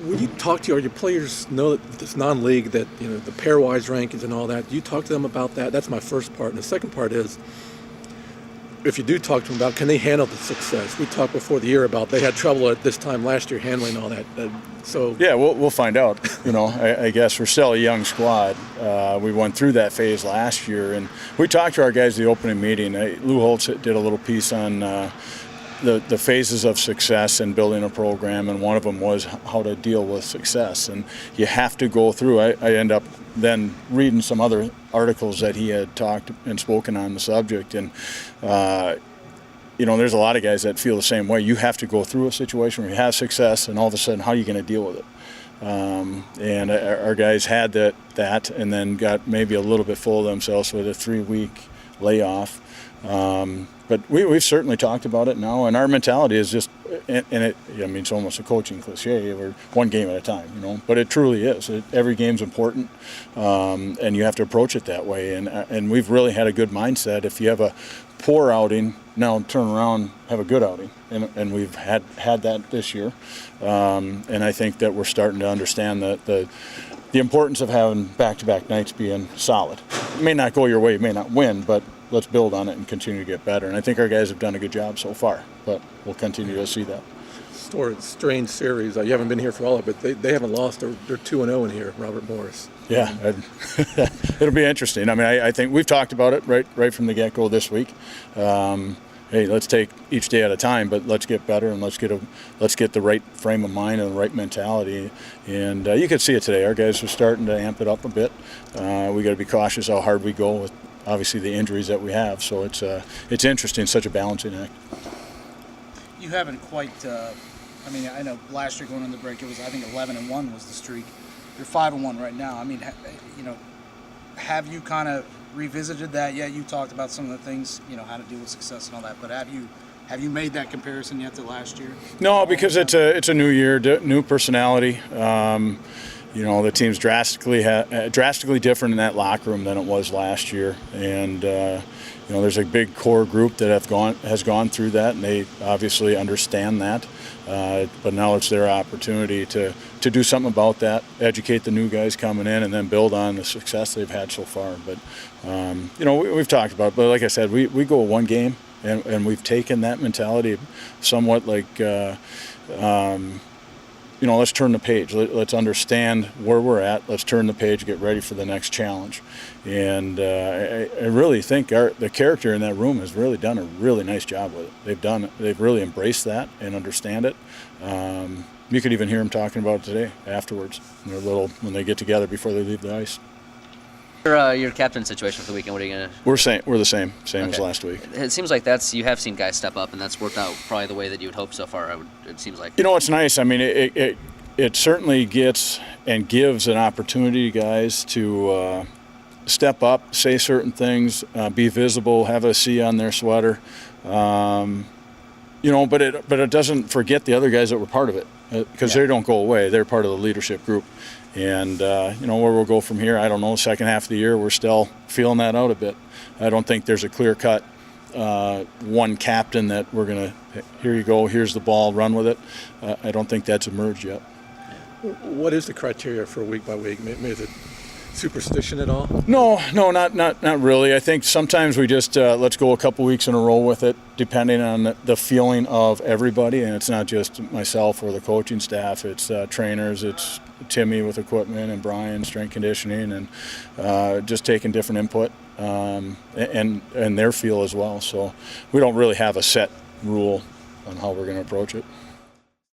When you talk to your players, know that it's non-league, that the pairwise rankings and all that. Do you talk to them about that? That's my first part. And the second part is, if you do talk to them about, can they handle the success? We talked before the year about they had trouble at this time last year handling all that. So yeah, we'll find out. I guess we're still a young squad. We went through that phase last year, and we talked to our guys at the opening meeting. Lou Holtz did a little piece on the phases of success in building a program, and one of them was how to deal with success. And you have to go through. I end up then reading some other articles that he had talked and spoken on the subject, and there's a lot of guys that feel the same way. You have to go through a situation where you have success, and all of a sudden, how are you going to deal with it? And our guys had that, and then got maybe a little bit full of themselves with a 3-week layoff. But we've certainly talked about it now, and our mentality is just, it's almost a coaching cliche, we're one game at a time, but it truly is. Every game's important, and you have to approach it that way. And we've really had a good mindset. If you have a poor outing, now turn around, have a good outing, and we've had that this year. And I think that we're starting to understand the importance of having back-to-back nights being solid. It may not go your way, you may not win, but let's build on it and continue to get better. And I think our guys have done a good job so far, but we'll continue to see that. Strange series. You haven't been here for all of it. They haven't lost. They're 2-0 in here, Robert Morris. Yeah, it'll be interesting. I think we've talked about it right from the get-go this week. Hey, let's take each day at a time, but let's get better, and let's get the right frame of mind and the right mentality. And you could see it today. Our guys are starting to amp it up a bit. We got to be cautious how hard we go with obviously the injuries that we have. So it's interesting, such a balancing act. You haven't quite. I know last year going into the break, it was, I think, 11-1 was the streak. You're 5-1 right now. Have you kind of revisited that yet? You talked about some of the things, how to deal with success and all that, but have you made that comparison yet to last year? No, because it's a new year, new personality. The team's drastically different in that locker room than it was last year, and there's a big core group that has gone through that, and they obviously understand that. But now it's their opportunity to do something about that, educate the new guys coming in, and then build on the success they've had so far. But we've talked about it, but like I said, we go one game, and we've taken that mentality somewhat like. Let's turn the page. Let's understand where we're at. Let's turn the page, get ready for the next challenge. And I really think the character in that room has really done a really nice job with it. They've really embraced that and understand it. You could even hear them talking about it today afterwards. When they get together before they leave the ice. Your captain situation for the weekend, what are you going to... We're the same as last week. It seems like you have seen guys step up, and that's worked out probably the way that you would hope so far, it seems like. It's nice. It certainly gets and gives an opportunity to guys to step up, say certain things, be visible, have a C on their sweater. But it doesn't forget the other guys that were part of it, because they don't go away. They're part of the leadership group. And, where we'll go from here, I don't know. Second half of the year, we're still feeling that out a bit. I don't think there's a clear-cut one captain that we're going to, here you go, here's the ball, run with it. I don't think that's emerged yet. What is the criteria for week by week? Is it superstition at all? No, not really. I think sometimes we just let's go a couple weeks in a row with it, depending on the feeling of everybody. And it's not just myself or the coaching staff. It's trainers. It's Timmy with equipment, and Brian strength conditioning, and just taking different input and their feel as well. So we don't really have a set rule on how we're going to approach it.